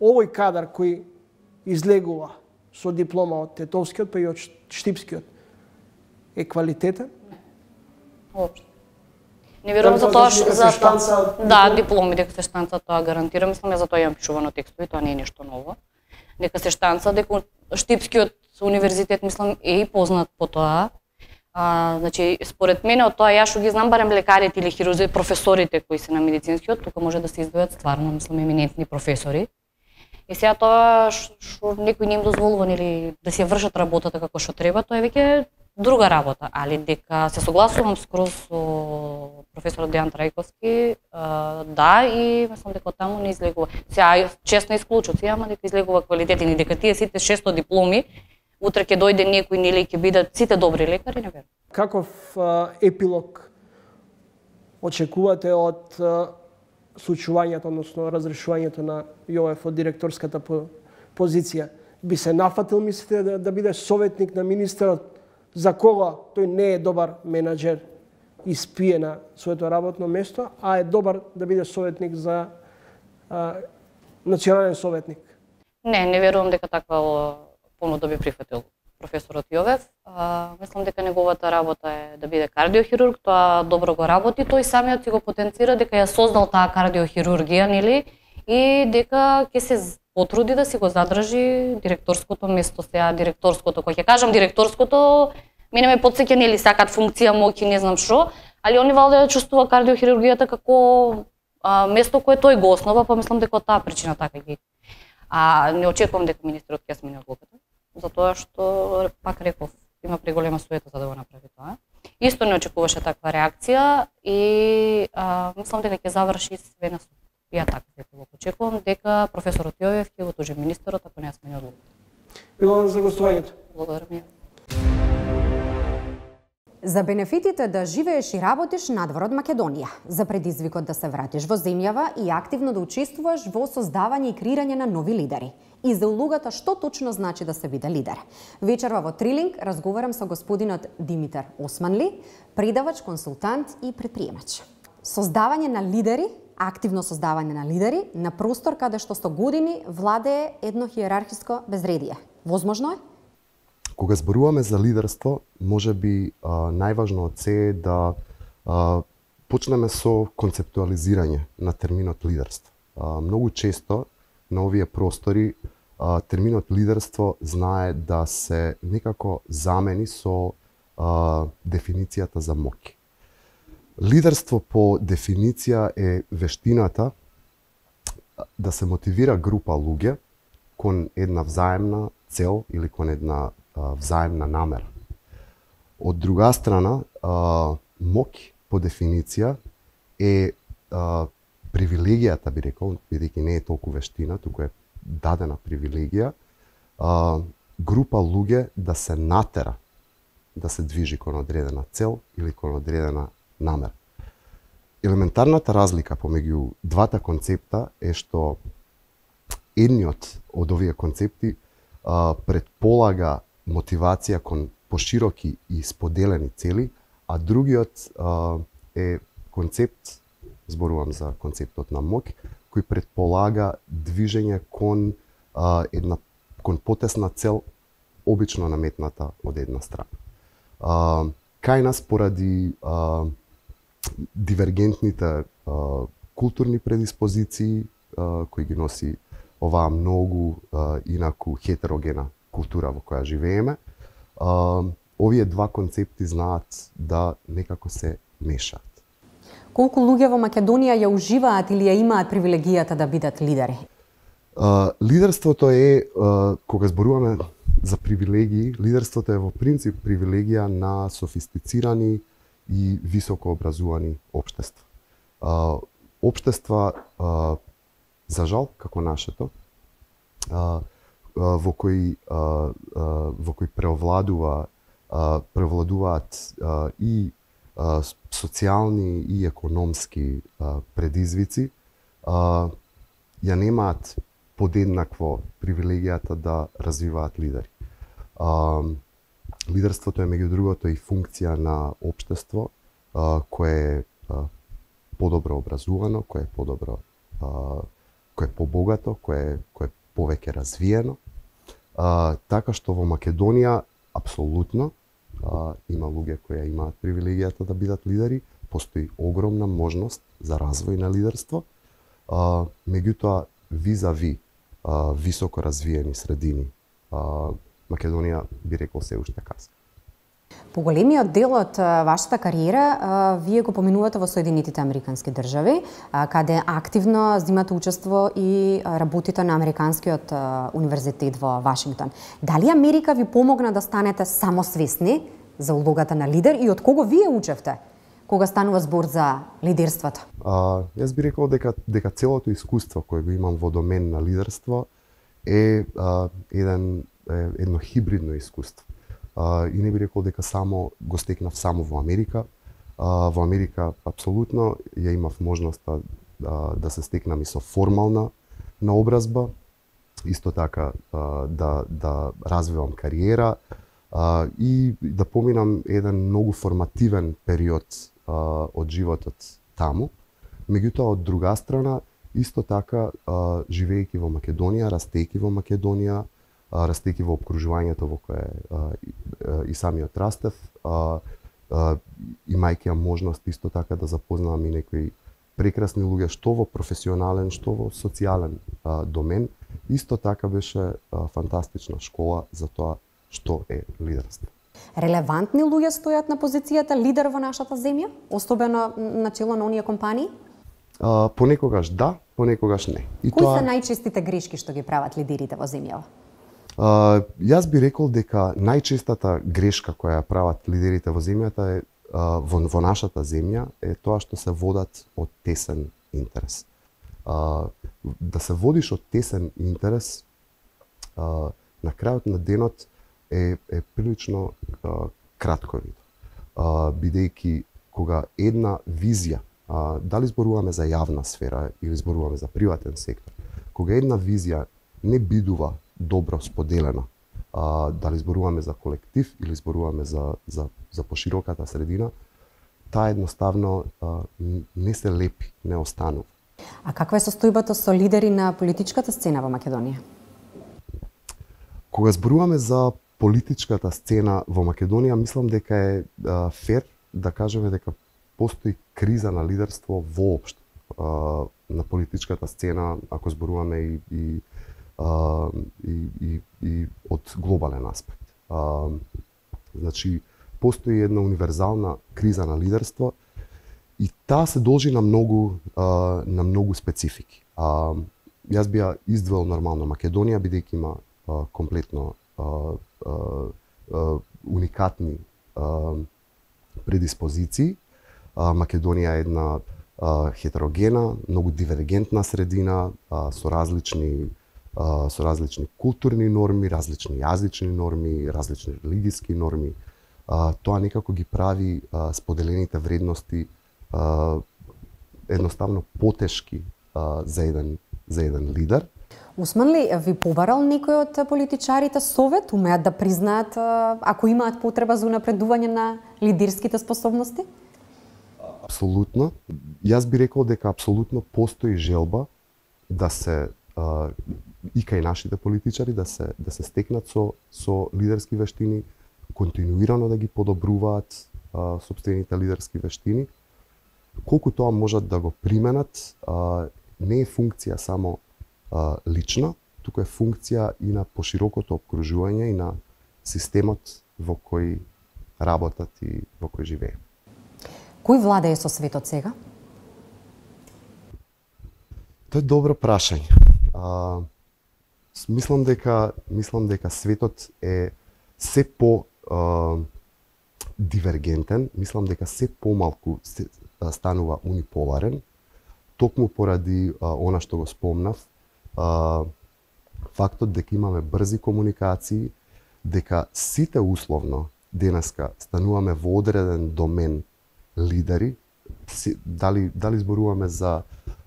овој кадар кој излегува со диплома од Тетовскиот, па и од Штипскиот, е квалитетен? Уопште. Не верувам за тоа што за штанца. Да, дипломи дека се штанца, тоа гарантирам, мислам за тоа имам пишувано текстови, тоа не е нешто ново. Дека се штанца, дека Штипскиот универзитет мислам е и познат по тоа. Значи, според мене од тоа, јас што ги знам барем лекарите или хирурзите, професорите кои се на медицинскиот, тука може да се издвојат стварно, мислам, еминентни професори. И сега тоа што некој не им дозволува или да си ја вршат работата како што треба, тоа е веќе друга работа, али дека се согласувам скроз со професорот Дејан Трајковски, да, и мислам дека таму не излегува. Сега честно исклучоци, ама дека излегува квалитетен и дека тие сите 600 дипломи утре ќе дојде некој нели ќе бидат сите добри лекари, не верувам. Каков епилог очекувате од случувањето, односно разрешувањето на Јовев од директорската позиција? Би се нафатил, мислите, да биде советник на министерот, за кога тој не е добар менаџер и спие на своето работно место, а е добар да биде советник за национален советник? Не верувам дека таква понуда би прифатил професорот Јовев. Мислам дека неговата работа е да биде кардиохирург, тоа добро го работи, тој самиот си го потенцира дека ја создал таа кардиохирургија, нели, и дека ќе се потруди да си го задржи директорското место. Сега директорското, кога ќе кажам директорското, мене ме потсеќа нели сакат функција, моќи, не знам што, али они валде ја чувствува кардиохирургијата како место кое тој го основа, па мислам дека од таа причина така ги. Не очекувам дека министерот ќе смени одлуката, затоа што, пак реков, има преголема суета за да го направи тоа. Исто не очекуваше таква реакција и мислам дека ќе заврши све на суд. Ја така го очекувам дека професорот Јовев ќе го тужи министерот ако не ја смени одлуката. Благодарам за гостувањето. Благодарам. За бенефитите да живееш и работиш надвор од Македонија, за предизвикот да се вратиш во земјава и активно да учествуваш во создавање и креирање на нови лидери. И за улогата што точно значи да се биде лидер. Вечерва во Трилинг разговарам со господинот Димитар Османли, предавач, консултант и предприемач. Создавање на лидери, активно создавање на лидери на простор каде што 100 години владее едно хиерархиско безредие. Возможно е? Кога зборуваме за лидерство, може би најважно од се е да почнеме со концептуализирање на терминот лидерство. Многу често на овие простори терминот лидерство знае да се некако замени со дефиницијата за моќ. Лидерство по дефиниција е вештината да се мотивира група луѓе кон една взаемна цел или кон една взаемна намера. Од друга страна, моќ по дефиниција е привилегијата, би рекол, бидејќи не е толку вештина, туку е дадена привилегија, група луѓе да се натера да се движи кон одредена цел или кон одредена намера. Елементарната разлика помеѓу двата концепта е што едниот од овие концепти предполага мотивација кон пошироки и споделени цели, а другиот е концепт, зборувам за концептот на моќ, кој предполага движење кон кон потесна цел, обично наметната од една страна. Кај нас поради дивергентните културни предиспозиции кои ги носи оваа многу инаку хетерогена култура во која живееме, овие два концепти знаат да некако се мешаат. Колку луѓе во Македонија ја уживаат или ја имаат привилегијата да бидат лидери? Лидерството е, кога зборуваме за привилегии, лидерството е во принцип привилегија на софистицирани и високо образувани општества. Општества, за жал, како нашето, во кои преовладуваат и социјални и економски предизвици, ја немаат подеднакво привилегијата да развиваат лидери. Лидерството е меѓу другото и функција на општество кое е подобро образувано, кое е подобро, кое е побогато, кое е повеќе развиено Така што во Македонија апсолутно има луѓе кои имаат привилегијата да бидат лидери, постои огромна можност за развој на лидерство. Меѓутоа, визави високо развиени средини, Македонија би рекол се уште каска. Поголемиот дел од вашата кариера вие го поминувате во Соединетите Американски држави, каде активно земате учество и работите на Американскиот универзитет во Вашингтон. Дали Америка ви помогна да станете самосвесни за улогата на лидер и од кого вие учевте кога станува збор за лидерството? Јас би рекол дека целото искуство кое го имам во домен на лидерство е едно хибридно искуство. И не би рекол дека само го стекнав само во Америка. Во Америка апсолутно ја имав можноста да се стекнам и со формална наобразба, исто така да развивам кариера и да поминам еден многу формативен период од животот таму. Меѓутоа, од друга страна, исто така, живеејќи во Македонија, растејќи во Македонија, растејќи во обкружувањето во кое и самиот растев, имајќи ја можност исто така да запознавам и некои прекрасни луѓе, што во професионален, што во социјален домен. Исто така беше фантастична школа за тоа што е лидерство. Релевантни луѓе стојат на позицијата лидер во нашата земја, особено на чело на оние компании? Понекогаш да, понекогаш не. И Кои се најчестите грешки што ги прават лидерите во земјава? Јас би рекол дека најчестата грешка која ја прават лидерите во земјата е во нашата земја е тоа што се водат од тесен интерес. Да се водиш од тесен интерес на крајот на денот е прилично кратковид. Бидејќи кога една визија, дали зборуваме за јавна сфера или зборуваме за приватен сектор, кога една визија не бидува добро споделена, дали зборуваме за колектив или зборуваме за пошироката средина, таа едноставно не се лепи, не останува. А каква е состојбата со лидери на политичката сцена во Македонија? Кога зборуваме за политичката сцена во Македонија, мислам дека е фер да кажеме дека постои криза на лидерство воопшто на политичката сцена, ако зборуваме и од глобален аспект. Значи, постои една универзална криза на лидерство и таа се должи на многу специфики. Јас би ја издвоил нормално Македонија, бидејќи има комплетно уникатни предиспозиции. Македонија е една хетерогена, многу дивергентна средина со различни културни норми, различни јазични норми, различни религиски норми. Тоа некако ги прави споделените вредности едноставно потешки за еден лидер. Усман ли ви побарал некој од политичарите совет, умеат да признаат ако имаат потреба за унапредување на лидерските способности? Апсолутно. Јас би рекол дека апсолутно постои желба да се и кај нашите политичари да се стекнат со лидерски вештини, континуирано да ги подобруваат сопствените лидерски вештини. Колку тоа можат да го применат, не е функција само лична, туку е функција и на поширокото обкружување и на системот во кој работат и во кој живее. Кој владее со светот сега? Тоа е добро прашање. Мислам дека светот е се по дивергентен, мислам дека се помалку станува униполарен, токму поради она што го спомнав, фактот дека имаме брзи комуникации, дека сите условно денеска стануваме во одреден домен лидери, дали зборуваме за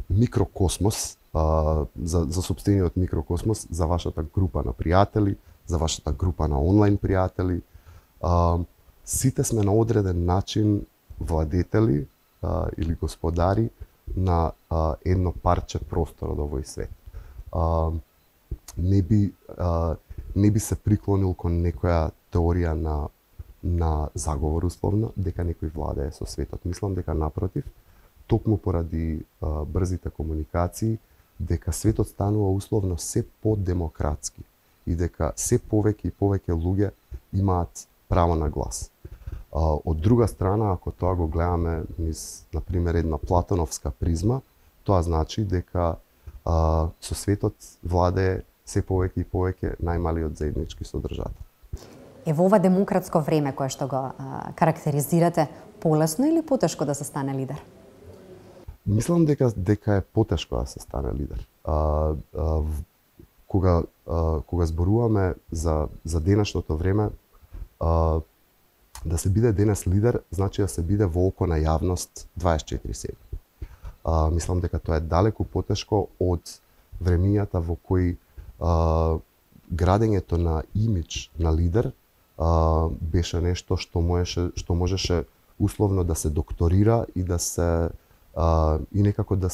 микрокосмос, за сопствениот микрокосмос, за вашата група на пријатели, за вашата група на онлайн пријатели. Сите сме на одреден начин владетели или господари на едно парче простор од овој свет. не би се приклонил кон некоја теорија на заговор условно, дека некој владее со светот. Мислам дека напротив, токму поради брзите комуникации, дека светот станува условно се по-демократски и дека се повеќе и повеќе луѓе имаат право на глас. Од друга страна, ако тоа го гледаме низ, например, една платоновска призма, тоа значи дека со светот владее се повеќе и повеќе најмалиот заеднички содржател. Во ова демократско време кое што го карактеризирате, полесно или потешко да се стане лидер? Мислам дека е потешко да се стане лидер. Кога зборуваме за денешното време, да се биде денес лидер, значи да се биде во око на јавност 24/7. Мислам дека тоа е далеку потешко од времињата во кои градењето на имидж на лидер беше нешто што можеше условно да се докторира и да се и некако да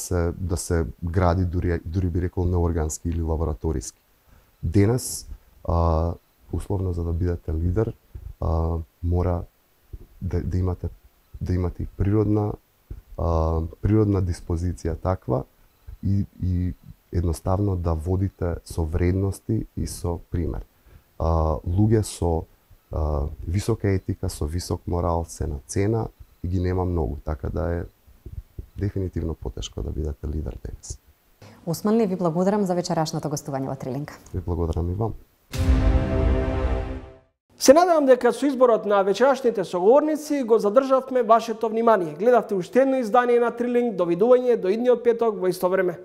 се гради дури би рекол неоргански или лабораториски. Денес условно за да бидете лидер мора да имате природна диспозиција таква и едноставно да водите со вредности и со пример. Луѓе со висока етика, со висок морал се на цена и ги нема многу, така да е дефинитивно потешко да бидете лидер денес. Осман ли, ви благодарам за вечерашното гостување во Трилинг. Ви благодарам и вам. Се надевам дека со изборот на вечерашните соговорници го задржавме вашето внимание. Гледавте уште едно издание на Трилинг. Довидување до идниот петок во исто време.